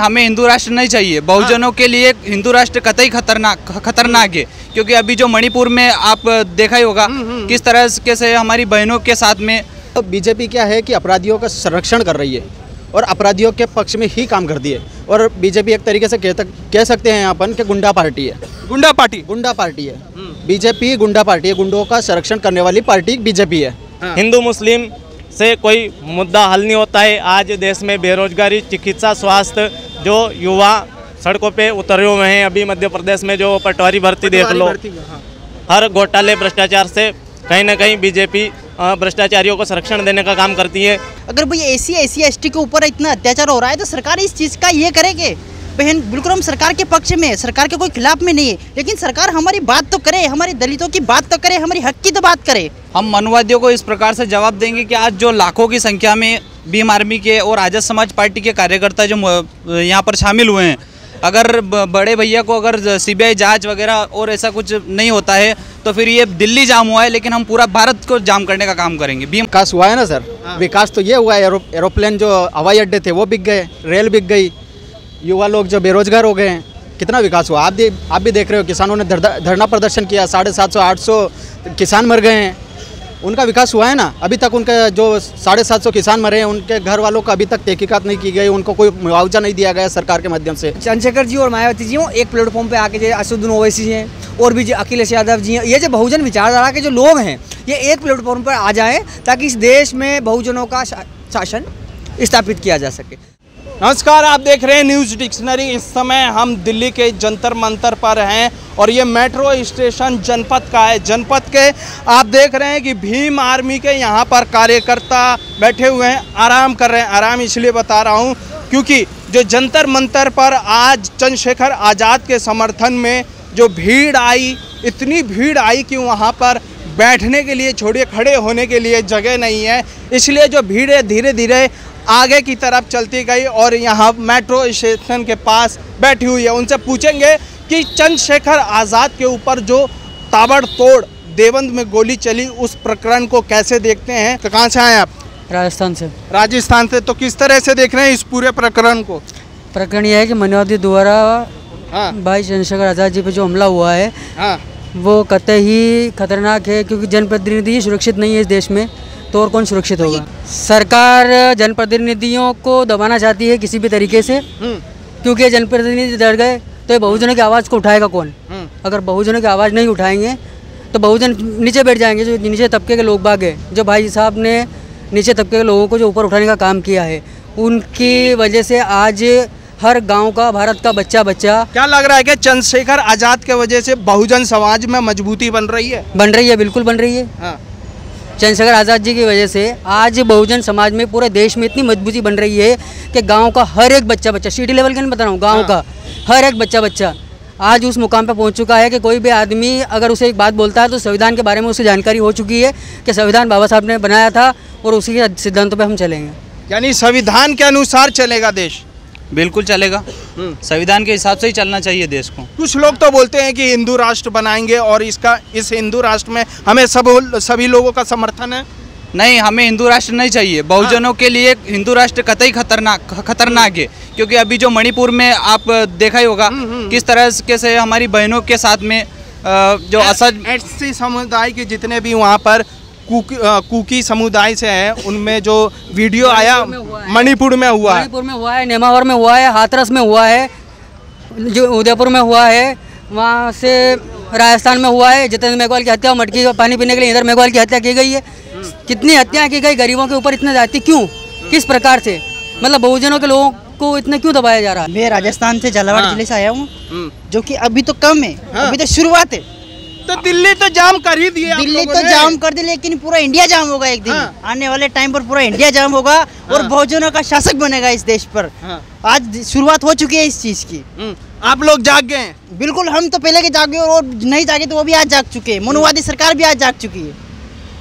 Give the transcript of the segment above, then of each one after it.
हमें हिंदू राष्ट्र नहीं चाहिए। बहुजनों के लिए हिंदू राष्ट्र कतई खतरनाक है, क्योंकि अभी जो मणिपुर में आप देखा ही होगा किस तरह से हमारी बहनों के साथ में। तो बीजेपी क्या है कि अपराधियों का संरक्षण कर रही है और अपराधियों के पक्ष में ही काम करती है। और बीजेपी एक तरीके से कह सकते हैं अपन कि गुंडा पार्टी है। गुंडा पार्टी है बीजेपी, गुंडा पार्टी है। गुंडों का संरक्षण करने वाली पार्टी बीजेपी है। हिंदू मुस्लिम से कोई मुद्दा हल नहीं होता है। आज देश में बेरोजगारी, चिकित्सा, स्वास्थ्य, जो युवा सड़कों पे उतरे हुए हैं। अभी मध्य प्रदेश में जो पटवारी भर्ती देख लो, हर घोटाले भ्रष्टाचार से कहीं ना कहीं बीजेपी भ्रष्टाचारियों को संरक्षण देने का काम करती है। अगर भाई एसी एसटी के ऊपर इतना अत्याचार हो रहा है तो सरकार इस चीज़ का ये करेगी। बहन बिल्कुल हम सरकार के पक्ष में, सरकार के कोई खिलाफ में नहीं है, लेकिन सरकार हमारी बात तो करे, हमारी दलितों की बात तो करे, हमारी हक की तो बात करे। हम मनुवादियों को इस प्रकार से जवाब देंगे कि आज जो लाखों की संख्या में भीम आर्मी के और आजाद समाज पार्टी के कार्यकर्ता जो यहाँ पर शामिल हुए हैं, अगर बड़े भैया को अगर सीबीआई जांच वगैरह और ऐसा कुछ नहीं होता है तो फिर ये दिल्ली जाम हुआ है, लेकिन हम पूरा भारत को जाम करने का काम करेंगे। विकास हुआ है ना सर। विकास तो ये हुआ है, एरोप्लेन जो हवाई अड्डे थे वो बिक गए, रेल बिक गई, युवा लोग जो बेरोजगार हो गए हैं। कितना विकास हुआ आप भी देख रहे हो। किसानों ने धरना प्रदर्शन किया, 750-800 किसान मर गए हैं। उनका विकास हुआ है ना। अभी तक उनके जो 750 किसान मरे हैं, उनके घर वालों का अभी तक तहकीकात नहीं की गई, उनको कोई मुआवजा नहीं दिया गया सरकार के माध्यम से। चंद्रशेखर जी और मायावती जी एक प्लेटफॉर्म पे आके, जो असदुद्दीन ओवैसी जी हैं और भी अखिलेश यादव जी हैं, ये जो बहुजन विचारधारा के जो लोग हैं, ये एक प्लेटफॉर्म पर आ जाएं ताकि इस देश में बहुजनों का शासन स्थापित किया जा सके। नमस्कार, आप देख रहे हैं न्यूज़ डिक्शनरी। इस समय हम दिल्ली के जंतर मंतर पर हैं और ये मेट्रो स्टेशन जनपद का है। जनपद के आप देख रहे हैं कि भीम आर्मी के यहाँ पर कार्यकर्ता बैठे हुए हैं, आराम कर रहे हैं। आराम इसलिए बता रहा हूँ क्योंकि जो जंतर मंतर पर आज चंद्रशेखर आज़ाद के समर्थन में जो भीड़ आई, इतनी भीड़ आई कि वहाँ पर बैठने के लिए, छोड़िए खड़े होने के लिए जगह नहीं है। इसलिए जो भीड़ है धीरे धीरे आगे की तरफ चलती गई और यहाँ मेट्रो स्टेशन के पास बैठी हुई है। उनसे पूछेंगे कि चंद्रशेखर आज़ाद के ऊपर जो ताबड़तोड़ देवबंद में गोली चली, उस प्रकरण को कैसे देखते हैं। तो कहाँ से आए आप? राजस्थान से। राजस्थान से। तो किस तरह से देख रहे हैं इस पूरे प्रकरण को? प्रकरण यह है कि मायावती द्वारा भाई चंद्रशेखर आज़ाद जी पे जो हमला हुआ है, वो कतई खतरनाक है, क्योंकि जनप्रतिनिधि सुरक्षित नहीं है इस देश में, तो और कौन सुरक्षित होगा। सरकार जनप्रतिनिधियों को दबाना चाहती है किसी भी तरीके से, क्योंकि जनप्रतिनिधि डर गए तो ये बहुजनों की आवाज़ को उठाएगा कौन। अगर बहुजनों की आवाज़ नहीं उठाएंगे तो बहुजन नीचे बैठ जाएंगे। जो नीचे तबके के लोग बाग हैं, जो भाई साहब ने नीचे तबके के लोगों को जो ऊपर उठाने का काम किया है, उनकी वजह से आज हर गांव का, भारत का बच्चा क्या लग रहा है कि चंद्रशेखर आज़ाद के वजह से बहुजन समाज में मजबूती बन रही है? बिल्कुल बन रही है। चंद्रशेखर आज़ाद जी की वजह से आज बहुजन समाज में, पूरे देश में इतनी मजबूती बन रही है कि गांव का हर एक बच्चा, सिटी लेवल का नहीं बता रहा हूँ, गांव का हर एक बच्चा आज उस मुकाम पर पहुंच चुका है कि कोई भी आदमी अगर उसे एक बात बोलता है तो संविधान के बारे में उसे जानकारी हो चुकी है कि संविधान बाबा साहब ने बनाया था और उसी के सिद्धांतों पर हम चलेंगे। यानी संविधान के अनुसार चलेगा देश? बिल्कुल चलेगा, संविधान के हिसाब से ही चलना चाहिए देश को। कुछ लोग तो बोलते हैं कि हिंदू राष्ट्र बनाएंगे और इस हिंदू राष्ट्र में हमें सभी लोगों का समर्थन है। नहीं, हमें हिंदू राष्ट्र नहीं चाहिए। बहुजनों के लिए हिंदू राष्ट्र कतई खतरनाक है, क्योंकि अभी जो मणिपुर में आप देखा ही होगा किस तरह से हमारी बहनों के साथ में जो एससी समुदाय के जितने भी वहाँ पर कुकी समुदाय से हैं, उनमें जो वीडियो आया मणिपुर में हुआ है, नेमावर में हुआ है, हाथरस में हुआ है, जो उदयपुर में हुआ है, वहाँ से राजस्थान में हुआ है। जितेंद्र मेघवाल की हत्या, मटकी का पानी पीने के लिए इधर मेघवाल की हत्या की गई है। कितनी हत्याएं की गई गरीबों के ऊपर, इतने जाती क्यों, किस प्रकार से, मतलब बहुजनों के लोगों को इतना क्यों दबाया जा रहा है। मैं राजस्थान से झालावाड़ जिले से आया हूँ, जो कि अभी तो कम है, अभी तो शुरुआत है। तो दिल्ली तो जाम कर ही दिया, दिल्ली तो जाम कर दी, लेकिन पूरा इंडिया जाम होगा एक दिन। आने वाले टाइम पर पूरा इंडिया जाम होगा और बहुजनों का शासक बनेगा इस देश पर। आज शुरुआत हो चुकी है इस चीज की। आप लोग जाग गए हैं? बिल्कुल, हम तो पहले के जागे और नहीं जागे तो वो भी आज जाग चुके हैं। मनुवादी सरकार भी आज जाग चुकी है।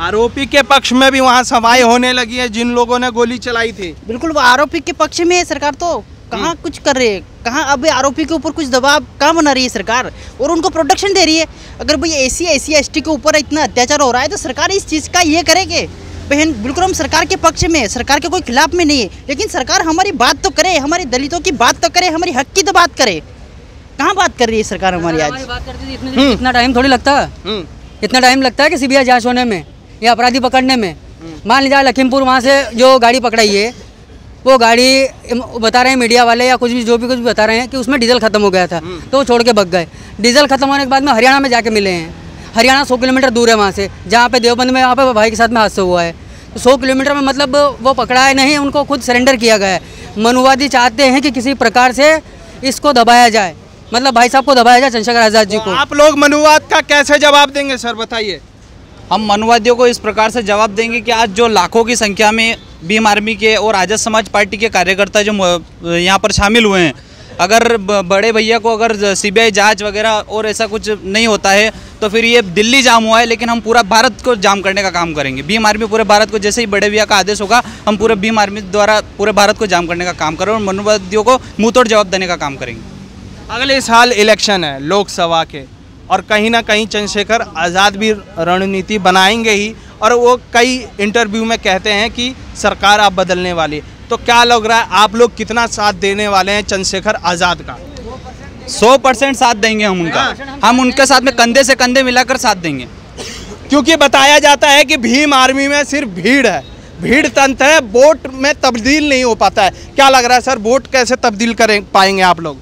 आरोपी के पक्ष में भी वहाँ सभाएं होने लगी है, जिन लोगों ने गोली चलाई थी। बिल्कुल, वो आरोपी के पक्ष में है सरकार। तो कहाँ कुछ कर रही है, कहाँ अभी आरोपी के ऊपर कुछ दबाव कहाँ बना रही है सरकार, और उनको प्रोटेक्शन दे रही है। अगर भाई एसी एसटी के ऊपर इतना अत्याचार हो रहा है तो सरकार इस चीज़ का ये करेगी। बहन बिल्कुल हम सरकार के पक्ष में, सरकार के कोई खिलाफ में नहीं है, लेकिन सरकार हमारी बात तो करे, हमारे दलितों की बात तो करे, हमारी हक की तो बात करे। कहाँ बात कर रही है सरकार हमारी आज? बात करती थी इतना टाइम थोड़ी लगता है, इतना टाइम लगता है कि सीबीआई जांच होने में या अपराधी पकड़ने में। मान लीजिए लखीमपुर वहाँ से जो गाड़ी पकड़ाई है, वो गाड़ी बता रहे हैं मीडिया वाले या कुछ भी बता रहे हैं कि उसमें डीजल खत्म हो गया था, तो वो छोड़ के भग गए। डीजल खत्म होने के बाद में हरियाणा में जाके मिले हैं। हरियाणा 100 किलोमीटर दूर है वहाँ से, जहाँ पे देवबंद में वहाँ पे भाई के साथ में हादसा हुआ है। तो 100 किलोमीटर में मतलब वो पकड़ा है नहीं, उनको खुद सरेंडर किया गया है। मनुवादी चाहते हैं कि किसी प्रकार से इसको दबाया जाए, मतलब भाई साहब को दबाया जाए, चंद्रशेखर आज़ाद जी को। आप लोग मनुवाद का कैसे जवाब देंगे सर, बताइए? हम मनुवादियों को इस प्रकार से जवाब देंगे कि आज जो लाखों की संख्या में भीम आर्मी के और आज़ाद समाज पार्टी के कार्यकर्ता जो यहाँ पर शामिल हुए हैं, अगर बड़े भैया को अगर सीबीआई जांच वगैरह और ऐसा कुछ नहीं होता है तो फिर ये दिल्ली जाम हुआ है, लेकिन हम पूरा भारत को जाम करने का काम करेंगे। भीम आर्मी पूरे भारत को, जैसे ही बड़े भैया का आदेश होगा, हम पूरे भीम आर्मी द्वारा पूरे भारत को जाम करने का काम करेंगे और मनुवादियों को मुँह तोड़ जवाब देने का काम करेंगे। अगले साल इलेक्शन है लोकसभा के, और कहीं ना कहीं चंद्रशेखर आज़ाद भी रणनीति बनाएंगे ही, और वो कई इंटरव्यू में कहते हैं कि सरकार आप बदलने वाली है। तो क्या लग रहा है, आप लोग कितना साथ देने वाले हैं चंद्रशेखर आज़ाद का? 100% साथ देंगे हम उनका, हम उनके साथ में कंधे से कंधे मिलाकर साथ देंगे। क्योंकि बताया जाता है कि भीम आर्मी में सिर्फ भीड़ है, भीड़ तंत्र है, वोट में तब्दील नहीं हो पाता है। क्या लग रहा है सर, वोट कैसे तब्दील करें पाएंगे आप लोग?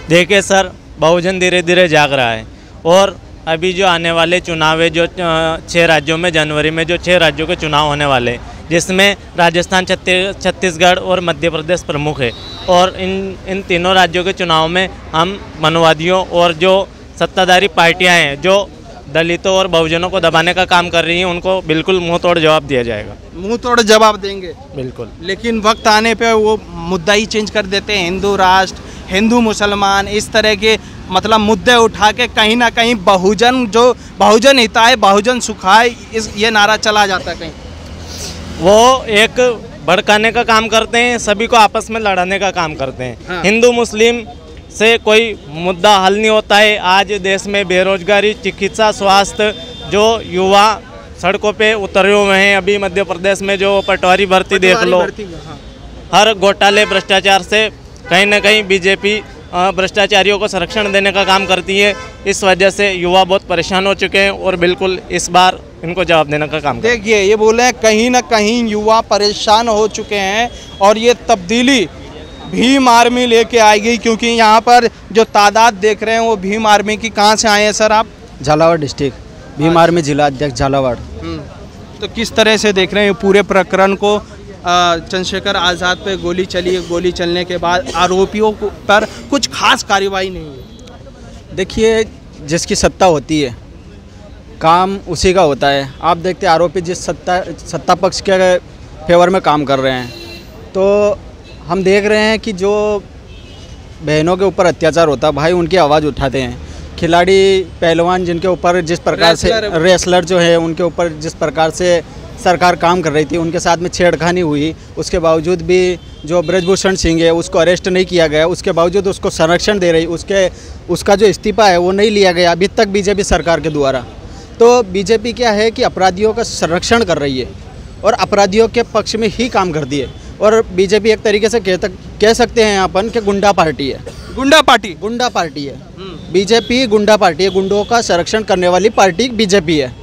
देखिए सर, बहुजन धीरे धीरे जाग रहा है, और अभी जो आने वाले चुनाव है, जो 6 राज्यों में जनवरी में जो 6 राज्यों के चुनाव होने वाले, जिसमें राजस्थान, छत्तीसगढ़ और मध्य प्रदेश प्रमुख है, और इन तीनों राज्यों के चुनाव में हम मनुवादियों और जो सत्ताधारी पार्टियां हैं जो दलितों और बहुजनों को दबाने का काम कर रही हैं, उनको बिल्कुल मुंह तोड़ जवाब दिया जाएगा। मुंह तोड़ जवाब देंगे बिल्कुल। लेकिन वक्त आने पे वो मुद्दा ही चेंज कर देते हैं, हिंदू राष्ट्र, हिंदू मुसलमान, इस तरह के मतलब मुद्दे उठा के कहीं ना कहीं बहुजन, जो बहुजन हिताय बहुजन सुखाय, ये नारा चला जाता है। कहीं वो एक भड़काने का काम करते हैं, सभी को आपस में लड़ाने का काम करते हैं। हाँ। हिंदू मुस्लिम से कोई मुद्दा हल नहीं होता है। आज देश में बेरोजगारी, चिकित्सा, स्वास्थ्य, जो युवा सड़कों पे उतरे हुए हैं, अभी मध्य प्रदेश में जो पटवारी भर्ती देख लो, हर घोटाले भ्रष्टाचार से कहीं ना कहीं बीजेपी भ्रष्टाचारियों को संरक्षण देने का काम करती है। इस वजह से युवा बहुत परेशान हो चुके हैं, और बिल्कुल इस बार इनको जवाब देने का काम। देखिए, ये बोले हैं कहीं ना कहीं युवा परेशान हो चुके हैं, और ये तब्दीली भीम आर्मी लेके आएगी, क्योंकि यहाँ पर जो तादाद देख रहे हैं वो भीम आर्मी की। कहाँ से आए हैं सर आप? झालावाड़ डिस्ट्रिक्ट, भीम आर्मी जिला अध्यक्ष झालावाड़। तो किस तरह से देख रहे हैं पूरे प्रकरण को? चंद्रशेखर आज़ाद पे गोली चली है, गोली चलने के बाद आरोपियों पर कुछ खास कार्रवाई नहीं हुई। देखिए, जिसकी सत्ता होती है काम उसी का होता है। आप देखते हैं आरोपी जिस सत्ता पक्ष के फेवर में काम कर रहे हैं, तो हम देख रहे हैं कि जो बहनों के ऊपर अत्याचार होता है, भाई उनकी आवाज़ उठाते हैं। खिलाड़ी, पहलवान जिनके ऊपर जिस प्रकार से, रेसलर जो है उनके ऊपर जिस प्रकार से सरकार काम कर रही थी, उनके साथ में छेड़खानी हुई, उसके बावजूद भी जो ब्रजभूषण सिंह है उसको अरेस्ट नहीं किया गया, उसके बावजूद उसको संरक्षण दे रही, उसका जो इस्तीफा है वो नहीं लिया गया अभी तक बीजेपी सरकार के द्वारा। तो बीजेपी क्या है कि अपराधियों का संरक्षण कर रही है और अपराधियों के पक्ष में ही काम करती है, और बीजेपी एक तरीके से कह सकते हैं अपन कि गुंडा पार्टी है। गुंडा पार्टी है बीजेपी, गुंडा पार्टी है, गुंडों का संरक्षण करने वाली पार्टी बीजेपी है।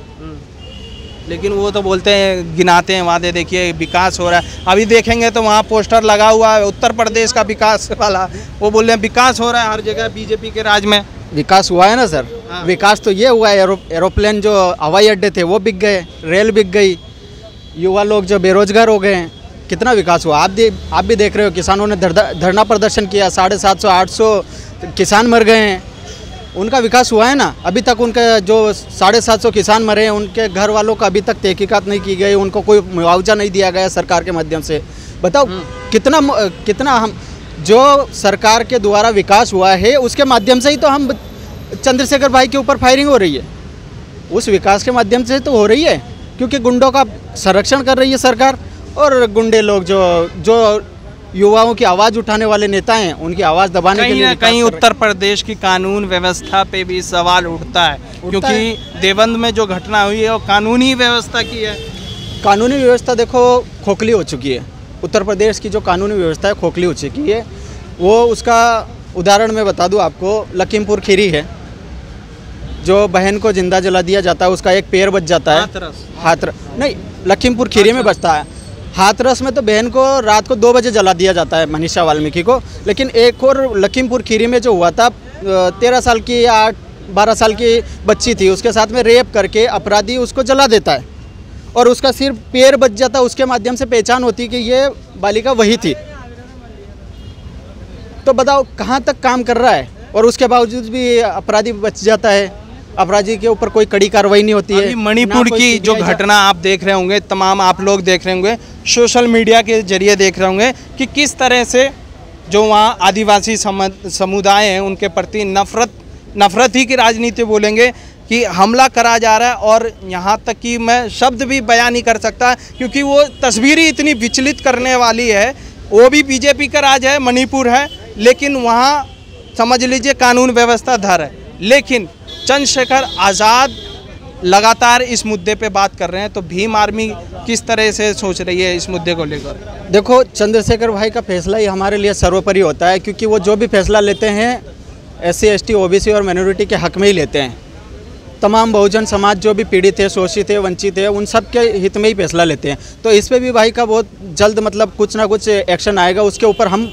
लेकिन वो तो बोलते हैं, गिनाते हैं वादे, देखिए विकास हो रहा है। अभी देखेंगे तो वहाँ पोस्टर लगा हुआ है उत्तर प्रदेश का विकास वाला, वो बोल रहे हैं विकास हो रहा है हर जगह बीजेपी के राज में। विकास हुआ है ना सर। हाँ। विकास तो ये हुआ है, एरोप्लेन जो हवाई अड्डे थे वो बिक गए, रेल बिक गई, युवा लोग जो बेरोजगार हो गए हैं, कितना विकास हुआ। आप भी देख रहे हो, किसानों ने धरना प्रदर्शन किया, 750-800 किसान मर गए हैं, उनका विकास हुआ है ना। अभी तक उनका जो 750 किसान मरे हैं, उनके घर वालों का अभी तक तहकीकात नहीं की गई, उनको कोई मुआवजा नहीं दिया गया सरकार के माध्यम से। बताओ कितना हम जो सरकार के द्वारा विकास हुआ है उसके माध्यम से ही तो हम चंद्रशेखर भाई के ऊपर फायरिंग हो रही है, उस विकास के माध्यम से तो हो रही है, क्योंकि गुंडों का संरक्षण कर रही है सरकार। और गुंडे लोग जो युवाओं की आवाज़ उठाने वाले नेता हैं, उनकी आवाज़ दबाने के लिए कहीं उत्तर प्रदेश की कानून व्यवस्था पे भी सवाल उठता है, क्योंकि देवबंद में जो घटना हुई है वो कानूनी व्यवस्था की है। कानूनी व्यवस्था देखो खोखली हो चुकी है। उत्तर प्रदेश की जो कानूनी व्यवस्था है खोखली हो चुकी है। वो उसका उदाहरण मैं बता दूं आपको, लखीमपुर खीरी है, जो बहन को जिंदा जला दिया जाता है, उसका एक पैर बच जाता है। हाथरस नहीं, लखीमपुर खीरी में बचता है। हाथरस में तो बहन को रात को 2 बजे जला दिया जाता है, मनीषा वाल्मीकि को। लेकिन एक और लखीमपुर खीरी में जो हुआ था, 13 साल की या 12 साल की बच्ची थी, उसके साथ में रेप करके अपराधी उसको जला देता है और उसका सिर्फ पैर बच जाता है। उसके माध्यम से पहचान होती कि ये बालिका वही थी। तो बताओ कहाँ तक काम कर रहा है, और उसके बावजूद भी अपराधी बच जाता है। अपराधी के ऊपर कोई कड़ी कार्रवाई नहीं होती है। मणिपुर की जो घटना आप देख रहे होंगे, तमाम आप लोग देख रहे होंगे, सोशल मीडिया के जरिए देख रहे होंगे कि किस तरह से जो वहाँ आदिवासी समुदाय हैं उनके प्रति नफरत ही की राजनीति बोलेंगे कि हमला करा जा रहा है। और यहाँ तक कि मैं शब्द भी बयान नहीं कर सकता, क्योंकि वो तस्वीर ही इतनी विचलित करने वाली है। वो भी बीजेपी का राज है, मणिपुर है, लेकिन वहाँ समझ लीजिए कानून व्यवस्था धर है। लेकिन चंद्रशेखर आज़ाद लगातार इस मुद्दे पे बात कर रहे हैं, तो भीम आर्मी किस तरह से सोच रही है इस मुद्दे को लेकर? देखो, चंद्रशेखर भाई का फैसला ही हमारे लिए सर्वोपरि होता है, क्योंकि वो जो भी फैसला लेते हैं SC ST OBC और माइनॉरिटी के हक में ही लेते हैं। तमाम बहुजन समाज जो भी पीड़ित है, शोषित है, वंचित है, उन सब के हित में ही फैसला लेते हैं। तो इस पे भी भाई का बहुत जल्द मतलब कुछ ना कुछ एक्शन आएगा। उसके ऊपर हम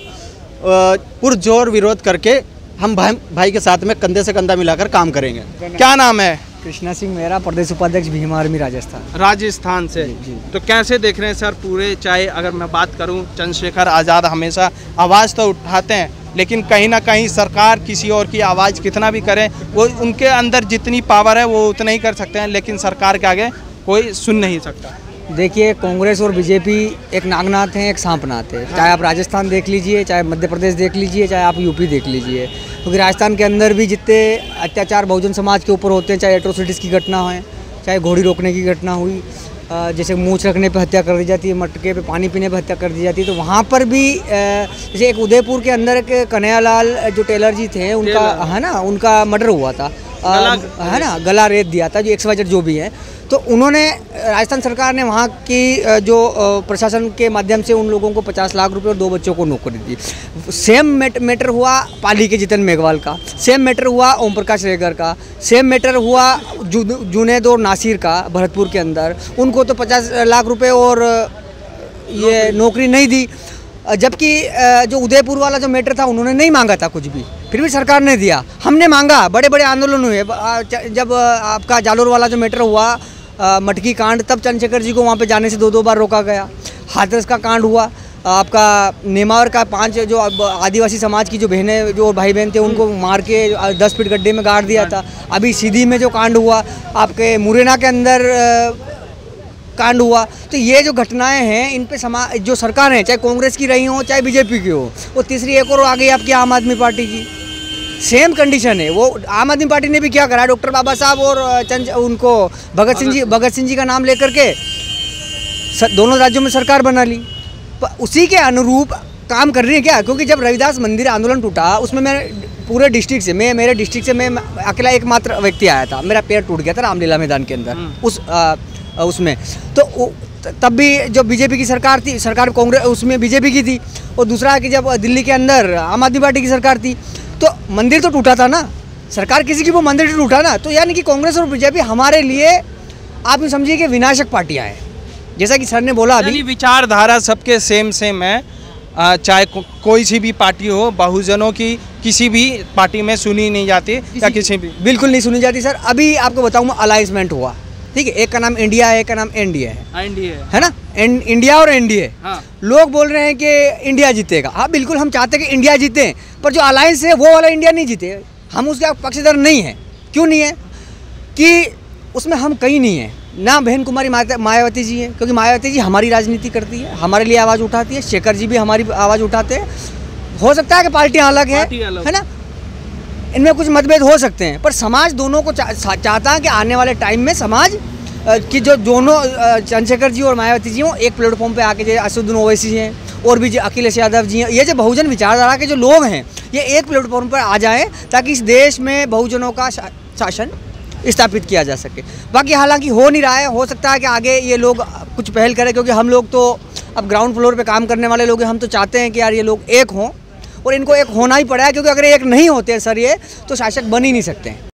पुरजोर विरोध करके हम भाई के साथ में कंधे से कंधा मिलाकर काम करेंगे। क्या नाम है? कृष्णा सिंह मेरा, प्रदेश उपाध्यक्ष भीम आर्मी राजस्थान से। तो कैसे देख रहे हैं सर पूरे, चाहे अगर मैं बात करूं, चंद्रशेखर आज़ाद हमेशा आवाज़ तो उठाते हैं, लेकिन कहीं ना कहीं सरकार किसी और की आवाज़ कितना भी करे, वो उनके अंदर जितनी पावर है वो उतना ही कर सकते हैं, लेकिन सरकार के आगे कोई सुन नहीं सकता। देखिए, कांग्रेस और बीजेपी एक नागनाथ हैं, एक सांपनाथ है। चाहे आप राजस्थान देख लीजिए, चाहे मध्य प्रदेश देख लीजिए, चाहे आप यूपी देख लीजिए, क्योंकि राजस्थान के अंदर भी जितने अत्याचार बहुजन समाज के ऊपर होते हैं, चाहे एट्रोसिटीज़ की घटना है, चाहे घोड़ी रोकने की घटना हुई, जैसे मूछ रखने पे हत्या कर दी जाती है, मटके पे पानी पीने पे हत्या कर दी जाती है, तो वहाँ पर भी जैसे एक उदयपुर के अंदर एक कन्हैयालाल जो टेलर जी थे, उनका है ना, उनका मर्डर हुआ था, है ना, गला रेत दिया था, जो XYZ जो भी है। तो उन्होंने, राजस्थान सरकार ने वहाँ की जो प्रशासन के माध्यम से उन लोगों को 50 लाख रुपए और 2 बच्चों को नौकरी दी। सेम मैटर हुआ पाली के जितन मेघवाल का, सेम मैटर हुआ ओम प्रकाश रेगर का, सेम मैटर हुआ जुनैद और नासिर का भरतपुर के अंदर। उनको तो 50 लाख रुपए और ये नौकरी नहीं दी, जबकि जो उदयपुर वाला जो मैटर था उन्होंने नहीं मांगा था कुछ भी, फिर भी सरकार ने दिया। हमने मांगा, बड़े बड़े आंदोलन हुए। जब आपका जालोर वाला जो मैटर हुआ, मटकी कांड, तब चंद्रशेखर जी को वहाँ पे जाने से 2 बार रोका गया। हाथरस का कांड हुआ, आपका नेमावर का 5 जो आदिवासी समाज की जो बहनें जो भाई बहन थे उनको मार के 10 फीट गड्ढे में गाड़ दिया था। अभी सीधी में जो कांड हुआ, आपके मुरैना के अंदर कांड हुआ। तो ये जो घटनाएं हैं, इन पे समाज जो सरकार है, चाहे कांग्रेस की रही हो चाहे बीजेपी की हो, वो तीसरी एक और आ गई आपकी आम आदमी पार्टी की। सेम कंडीशन है। वो आम आदमी पार्टी ने भी क्या करा, डॉक्टर बाबा साहब और उनको भगत सिंह जी का नाम लेकर के दोनों राज्यों में सरकार बना ली। उसी के अनुरूप काम कर रही है क्या, क्योंकि जब रविदास मंदिर आंदोलन टूटा, उसमें मैं पूरे डिस्ट्रिक्ट से, मेरे डिस्ट्रिक्ट से मैं अकेला एकमात्र व्यक्ति आया था। मेरा पैर टूट गया था रामलीला मैदान के अंदर उसमें। तो तब भी जो बीजेपी की सरकार थी, सरकार कांग्रेस उसमें बीजेपी की थी, और दूसरा कि जब दिल्ली के अंदर आम आदमी पार्टी की सरकार थी, तो मंदिर तो टूटा था ना, सरकार किसी की वो मंदिर टूटा ना। तो यानी कि कांग्रेस और बीजेपी हमारे लिए आप ये समझिए कि विनाशक पार्टियां हैं, जैसा कि सर ने बोला अभी। विचारधारा सबके सेम है, चाहे कोई सी भी पार्टी हो, बहुजनों की किसी भी पार्टी में सुनी नहीं जाती या किसी भी, बिल्कुल नहीं सुनी जाती सर। अभी आपको बताऊँ, अलाइंसमेंट हुआ, ठीक है, एक का नाम इंडिया है, एक का नाम एनडीए है ना, इंडिया और एनडीए। हाँ। लोग बोल रहे हैं कि इंडिया जीतेगा। हाँ बिल्कुल, हम चाहते हैं कि इंडिया जीते, पर जो अलायंस है वो वाला इंडिया नहीं जीते। हम उसके पक्षधर नहीं है। क्यों नहीं है? कि उसमें हम कहीं नहीं है ना। बहन कुमारी मायावती जी हैं, क्योंकि मायावती जी हमारी राजनीति करती है, हमारे लिए आवाज़ उठाती है। शेखर जी भी हमारी आवाज़ उठाते हैं। हो सकता है कि पार्टियाँ अलग है ना, इनमें कुछ मतभेद हो सकते हैं, पर समाज दोनों को चाहता है कि आने वाले टाइम में समाज कि जो दोनों चंद्रशेखर जी और मायावती जी हों, एक प्लेटफॉर्म पे आके, जैसे असदुद्दीन ओवैसी हैं और भी अखिलेश यादव जी हैं, ये जो बहुजन विचारधारा के जो लोग हैं, ये एक प्लेटफॉर्म पर आ जाएं, ताकि इस देश में बहुजनों का शासन स्थापित किया जा सके। बाकी हालांकि हो नहीं रहा है, हो सकता है कि आगे ये लोग कुछ पहल करें, क्योंकि हम लोग तो अब ग्राउंड फ्लोर पे काम करने वाले लोग हैं। हम तो चाहते हैं कि यार ये लोग एक हों, और इनको एक होना ही पड़ा है, क्योंकि अगर एक नहीं होते सर ये तो शासक बन ही नहीं सकते हैं।